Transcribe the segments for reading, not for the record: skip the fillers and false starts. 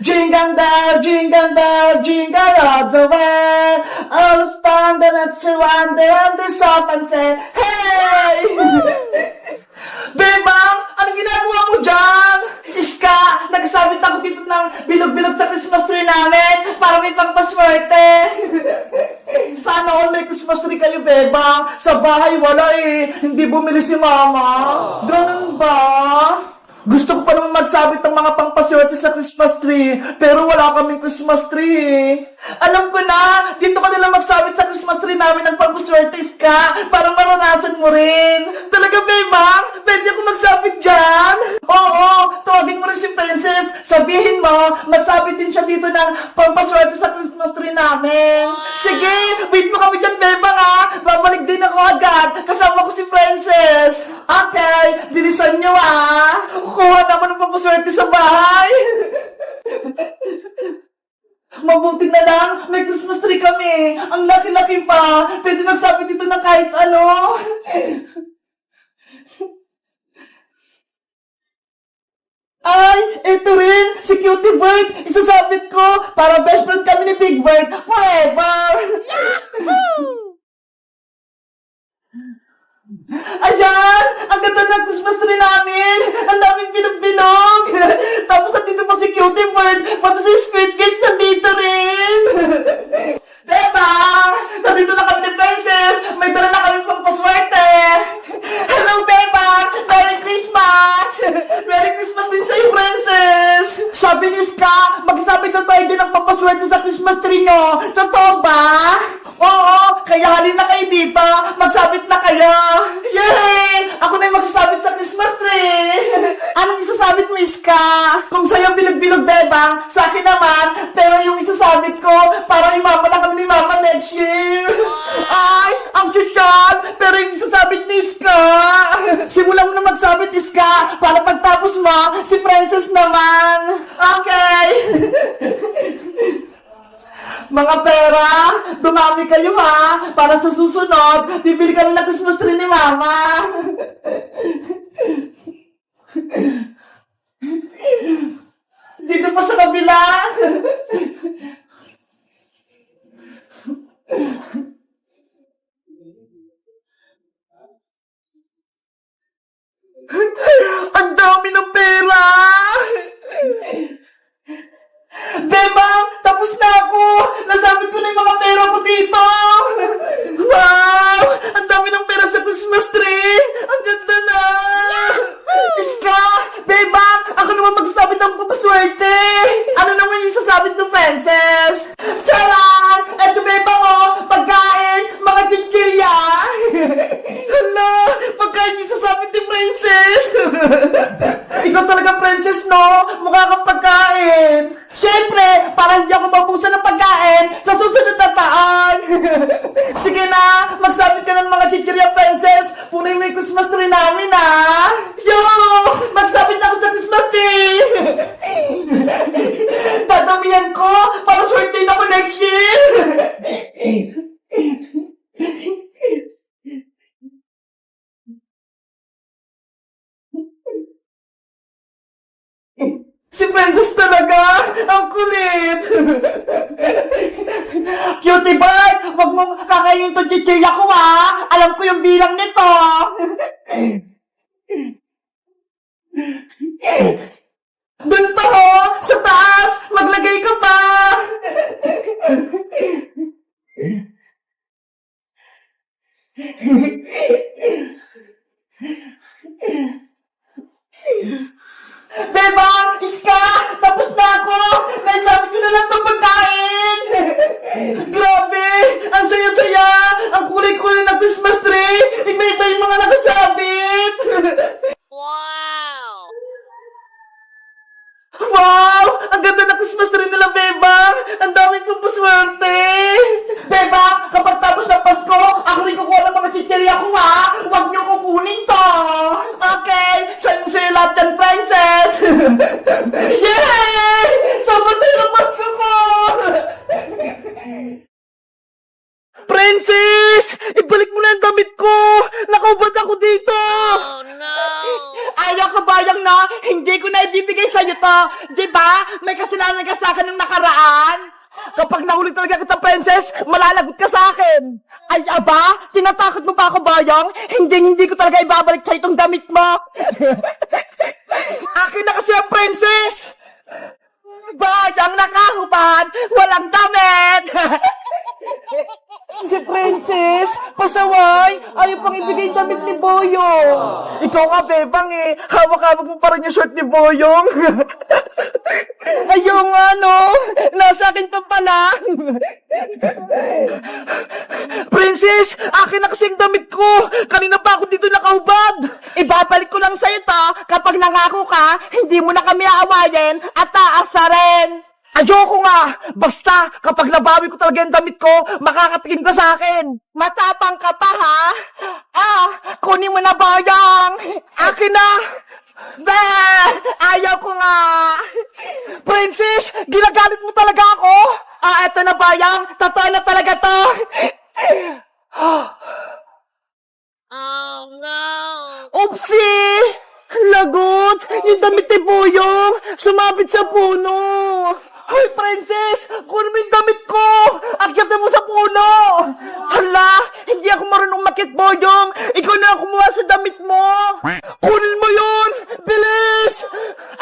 jingle bell, jingle all the way. All the fun that it's one day on the shop and say, hey! Bebang, anong ginagawa mo dyan? Iska, nagsabit ako dito ng bilog-bilog sa Christmas tree namin para may pangpaswerte. Sana all may Christmas tree kayo, Bebang. Sa bahay wala eh. Hindi bumili si Mama. Ganun ba? Gusto ko pa naman magsabit ng mga pangpaswerte sa Christmas tree, pero wala kaming Christmas tree. Alam ko na, dito ka nila magsabit sa Christmas tree namin ng pangpaswerte, Iska, para maranasan mo rin. Talaga, Bebang? Pwede ako magsabit dyan? Oo, tawagin mo rin si Princess. Sabihin mo, magsabit din siya dito ng pangpaswerte sa Christmas tree namin. Sige, wait mo kami dyan, Bebang, ha? Babalik din ako agad. Kasama ko si Princess. Okay, bilisan nyo, ha? Kuha naman ng pampaswerte sa bahay. Mabuti na lang, may Christmas tree kami. Ang laki-laki pa. Pwede magsabit dito ng kahit ano. Ay, ito rin, si Cutie Bird. Isasabit ko para best friend kami ni Big Bird forever. Ayan! Ang ganda ng Christmas tree namin! Ang daming bilog-bilog! Tapos nandito pa si Cutie Bird, pati si Squid Kids nandito rin! Diba? Nandito na kami ni Princess! May dala na kami pang paswerte! Hello, Beba! Merry Christmas! Merry Christmas din sa'yo, Princess! Sabi ni Ska, magsabi na tayo din ng papaswerte sa Christmas tree nyo! Totoo ba? Oo! Kaya halin na kayo dito! Magsabit na kayo! Yay! Ako na yung magsasabit sa Christmas tree! Anong isasabit mo, Iska? Kung sa'yo bilog-bilog, Bebang, sa akin naman, pero yung isasabit ko, para imama na kami ni Mama next year! Ay! Ang sosyal! Pero yung isasabit ni Iska! Simulan mo na magsabit, Iska, para pagtapos mo, si Princess naman! Okay! Mga pera, dumami kayo ha, para sa susunod, bibili kami ng Christmas tree ni Mama. Dito pa sa kabila. Ang dami ng pera! Bebang, tapos na ako! Nasabit ko na yung mga pera ko dito! Wow! Ang dami ng pera sa Christmas tree! Ang ganda na! Iska! Bebang, ako naman magsasabit ng papaswerte! Ano naman yung sasabit ng Princess? Charan! Eto, Bebang, oh! Pagkain! Mga chichirya! Hala! Pagkain yung sasabit ni Princess! Ikaw talaga, Princess, no? Mukha kang pagkain! Siyempre, para hindi ako mabusan ng pagkain sa susunod na taon. Sige na, magsabit ka ng mga chichirya, Princess. Punoy mo yung Christmas tree namin, ha? Yo! Magsabit ako sa Christmas tree! Dadamihan ko para swerte na ako next year! Si Princess talaga! Ang kulit! Cutie Bird! Huwag mong kakainin itong chichirya ko, ha! Alam ko yung bilang nito! Doon pa, ho! Sa taas! Maglagay ka pa! Beba! Iska! Tapos na ako! Naisabit ko na lang itong pagkain! Grabe! Ang saya-saya! Ang kulay-kulay ng Christmas tree! Iba-iba yung mga nakasabit! Wow! Wow! Ang ganda ng Christmas tree nila, Beba! Ang daming kong paswerte! Beba! Kapag tapos ng Pasko, ako rin kukuha ng mga chichirya ko, ha! Huwag niyo kukunin to! Okay! Sayang-sayo lahat yan, Princess! Yay! Sobrang sayo ng Pasko ko! Princess! Ibalik mo na ang damit ko! Nakaubad ako dito! Oh no! Ayaw kabayang na, hindi ko na ibibigay sa'yo to. Diba? May kasalanan kasalanan ka sa akin ng nakaraan? Kapag nahuli talaga kita, princess, malalagot ka sa akin. Ay, aba? Tinatakot mo pa ako, Bayang? Hindi ko talaga ibabalik sa itong damit mo. Akin na kasi ang princess. Bayang nakahubad, walang damit. Si Princess, pasaway, ayaw pang ibigay damit ni Boyong. Ikaw nga, Bebang eh, hawak-hawak mo pa rin yung shirt ni Boyong. Ayaw nga, no? Nasa akin pa pala. Princess, akin na kasi ang damit ko. Kanina pa ako dito nakahubad. Ibabalik ko lang sa'yo to, kapag nangako ka, hindi mo na kami aawayin at taasa rin. Ayoko nga! Basta, kapag nabawi ko talaga yung damit ko, makakatikim ka sa akin. Matapang ka pa, ha? Kunin mo na, Bayang! Akin na! Be! Ayaw ko nga! Princess, ginagalit mo talaga ako? Eto na, Bayang! Totoo na talaga to! Oh no! Oopsie! Lagot! Yung damit ni Boyong! Sumabit sa puno! Hoy, Princess! Kunin mo yung damit ko! Akyatin mo sa puno! Hala! Hindi ako marunong makit, Boyong! Ikaw na ang kumuha sa damit mo! Kunin mo yun! Bilis!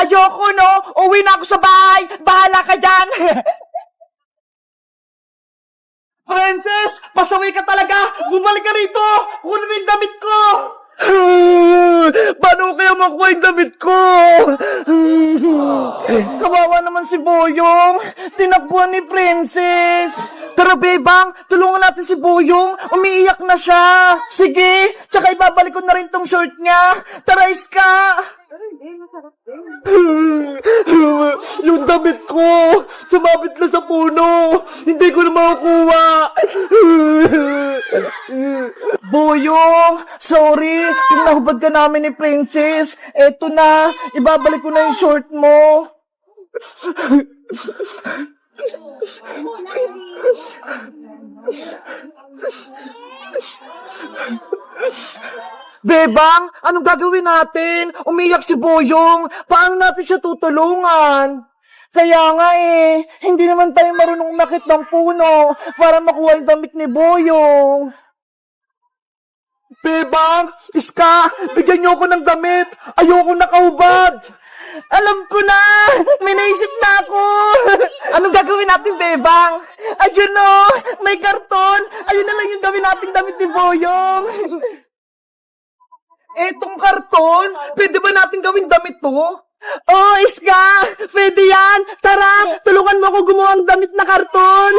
Ayoko, no? Uwi na ako sa bahay! Bahala ka dyan! Princess! Pasaway ka talaga! Bumalik ka rito! Kunin mo yung damit ko! Paano kaya makuha yung damit ko? Kawawa naman si Boyong. Tinakbuhan ni Princess. Tara, Bebang, tulungan natin si Boyong. Umiiyak na siya. Sige, tsaka ibabalik ko na rin tong short niya. Tara, Iska. Yung damit ko, sumabit na sa puno. Hindi ko na makukuha. Boyong, sorry. Pinahubad ka namin ni Princess. Eto na, ibabalik ko na yung short mo. Bebang, anong gagawin natin? Umiyak si Boyong. Paano natin siya tutulungan? Kaya nga eh, hindi naman tayo marunong umakit ng puno para makuha yung damit ni Boyong. Bebang, Iska, bigyan niyo ako ng damit. Ayoko nakahubad. Alam ko na! May naisip na ako! Anong gagawin natin, Bebang? Ayun o! May karton! Ayun na lang yung gawin natin damit ni Boyong! Etong karton? Pwede ba natin gawin damit to? Oh, Iska! Pwede yan! Tara! Tulungan mo ako gumawa ng damit na karton!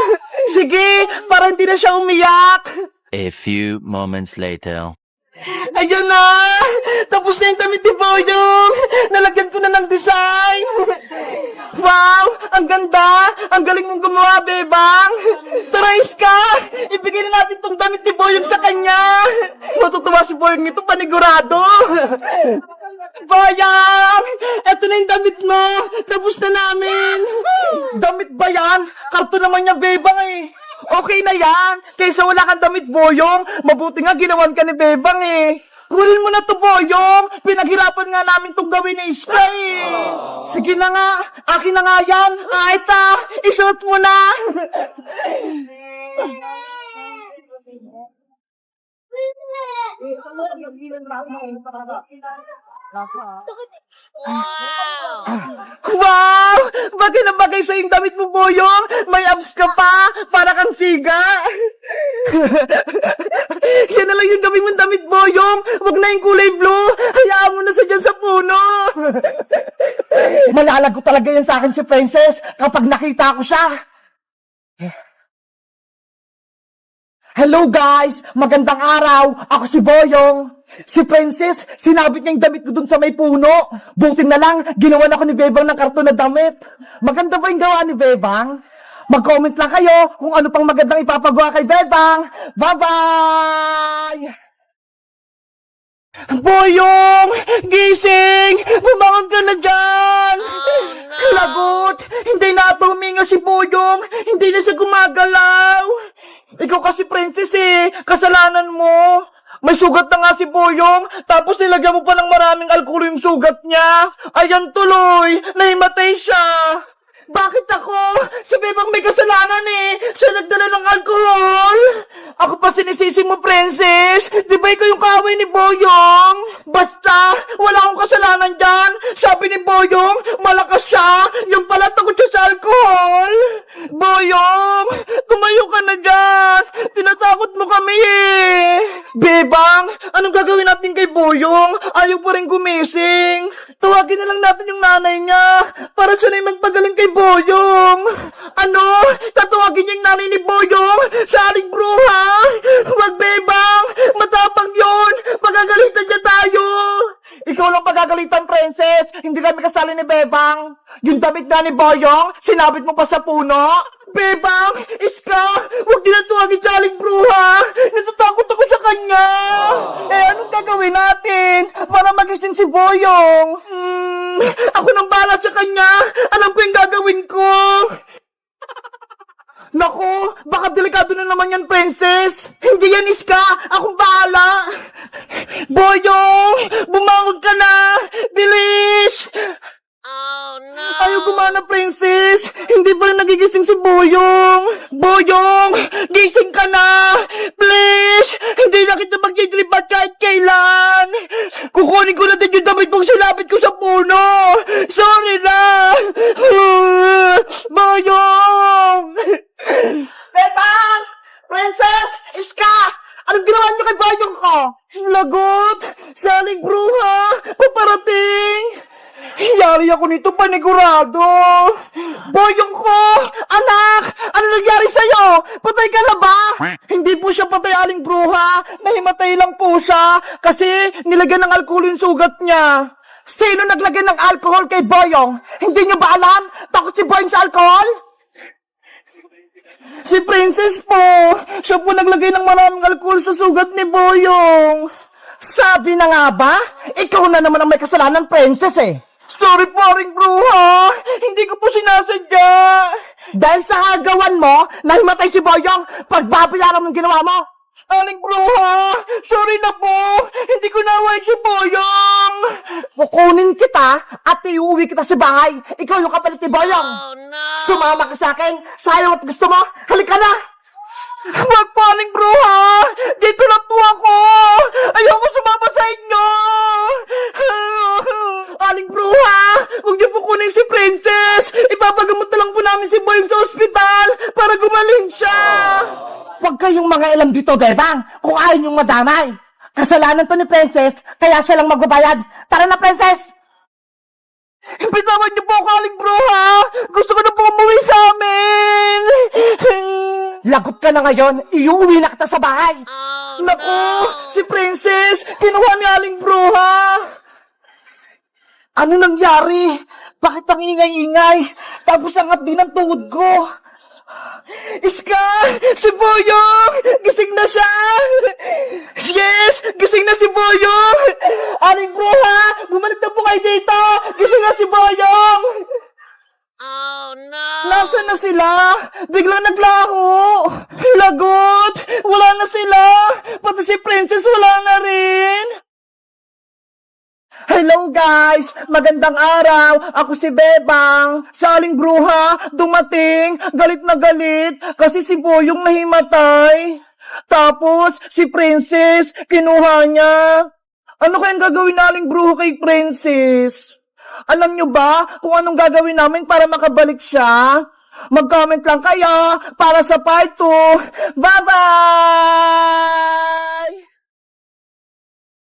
Sige! Para hindi na siya umiyak! A few moments later. Ayun na! Tapos na yung damit ni Boyong! Nalagyan ko na ng design! Wow! Ang ganda! Ang galing mong gumawa, Bebang! Tara, Iska! Ibigay na natin tong damit ni Boyong sa kanya! Matutuwa si Boyong nito, panigurado! Boyong! Eto na yung damit mo! Tapos na namin! Damit ba yan? Karton naman niya, Bebang eh! Okay na yan! Kaysa wala kang damit, Boyong, mabuti nga ginawan ka ni Bebang eh. Kunin mo na to, Boyong! Pinaghirapan nga namin tong gawin ni Iska eh. Sige na nga, akin na nga yan. Ito, isuot mo na. Wow! Wow! Bagay na bagay sa yung damit mo, Boyong! May abs ka pa! Para kang siga! Siya na lang yung gawin mong damit, Boyong! Huwag na yung kulay blue! Hayaan mo na sa dyan sa puno! Malalago talaga yan sa akin si Princess kapag nakita ko siya! Hello guys! Magandang araw! Ako si Boyong! Si Princess, sinabit niya yung damit ko dun sa may puno. Buti na lang, ginawan ako ni Bebang ng karton na damit. Maganda ba yung gawa ni Bebang? Mag-comment lang kayo kung ano pang magandang ipapagawa kay Bebang. Bye-bye! Boyong! Gising! Bumangon ka na dyan! Lagot! Hindi na ito huminga si Boyong! Hindi na siya gumagalaw! Ikaw kasi, Princess eh! Kasalanan mo! May sugat na nga si Boyong, tapos nilagyan mo pa ng maraming alkohol yung sugat niya. Ayan tuloy, nahimatay siya. Bakit ako? Si Bebang may kasalanan eh. Siya nagdala ng alkohol. Ako pa sinisisi mo, Princess. Di ba ikaw yung kaaway ni Boyong? Basta, wala akong kasalanan dyan. Sabi ni Boyong, malakas siya. Yung pala takot siya sa alkohol. Boyong, tumayo ka na dyan. Tinatakot mo kami eh. Bebang, anong gagawin natin kay Boyong? Ayaw pa rin gumising. Tawagin na lang natin yung nanay niya para siya na yung magpagaling kay Boyong. Ano? Tatawagin niya yung nanay ni Boyong sa aling bruha? Huwag, Bebang! Matapang yun! Pagagalitan niya tayo! Ikaw lang pagagalitan, Princess! Hindi kami kasali ni Bebang! Yung damit na ni Boyong, sinabit mo pa sa puno? Bebang! Iska! Huwag din na tuwagin sa aling bruha! Natatakot ako sa kanya! Eh, anong gagawin natin para magising si Boyong? Ako nang bahala sa kanya! Alam ko yung gagawin ko! Naku, baka delikado na naman yan, Princess! Hindi yan, Iska! Akong bahala! Boyong! Bumangon ka na! Bilis! Oh no! Ayaw gumana, Princess! Hindi pa rin nagigising si Boyong! Boyong! Gising ka na! Please! Hindi na kita magdidribat kahit kailan! Kukunin ko na din yung damit mong silapit ko sa puno! Sorry na! Boyong! Bebang! Princess! Iska! Anong ginawa niyo kay Boyong ko? Lagot! Saling bruha! Paparating! Yari ako nito, panigurado! Boyong ko! Anak! Ano nangyari sa'yo? Patay ka na ba? Hindi po siya patay, aling bruha. Nahimatay lang po siya kasi nilagyan ng alkohol yung sugat niya. Sino naglagay ng alcohol kay Boyong? Hindi niyo ba alam? Takot si Boyong sa alcohol? Si Princess po! Siya po naglagay ng maraming alcohol sa sugat ni Boyong. Sabi na nga ba? Ikaw na naman ang may kasalanan, Princess eh. Sorry po, aring bruha. Hindi ko po sinasadya. Dahil sa agawan mo, nahimatay si Boyong, pagbabayaran mong ginawa mo. Aling bruha, sorry na po. Hindi ko naway si Boyong. Kukunin kita at iuwi kita sa bahay. Ikaw yung kapalit ni Boyong. Oh no! Sumama ka sa akin. Sayang at gusto mo. Halika na. Huwag po, aling bruha. Dito na po ako. Ayoko sumama sa inyo. Aling bruha, huwag niyo po kunin si Princess. Ipapagamot na lang po namin si Boyong sa ospital para gumaling siya. Huwag kayong mga ilam dito, Bebang, kung ayaw niyong madamay. Kasalanan to ni Princess, kaya siya lang magbabayad. Tara na, Princess! Bitawan niyo po ako, aling bruha. Gusto ko na po umuwi sa amin. Lagot ka na ngayon, iuwi na kita sa bahay. Oh Naku, no! si Princess, kinuha ni aling bruha. Ano nangyari? Bakit ang ingay-ingay? Tapos angat din ang tuhod ko. Iska! Si Boyong! Gising na siya! Yes! Gising na si Boyong! Aling bruha! Bumalik na po kayo dito! Gising na si Boyong! Oh no! Nasaan na sila? Biglang naglaho! Lagot! Wala na sila! Pati si Princess wala na rin! Hello guys! Magandang araw! Ako si Bebang! Sa aling bruha, dumating! Galit na galit! Kasi si Boyong nahimatay! Tapos, si Princess, kinuha niya! Ano kayang gagawin na aling bruha kay Princess? Alam nyo ba kung anong gagawin namin para makabalik siya? Mag-comment lang kayo para sa part 2! Bye-bye!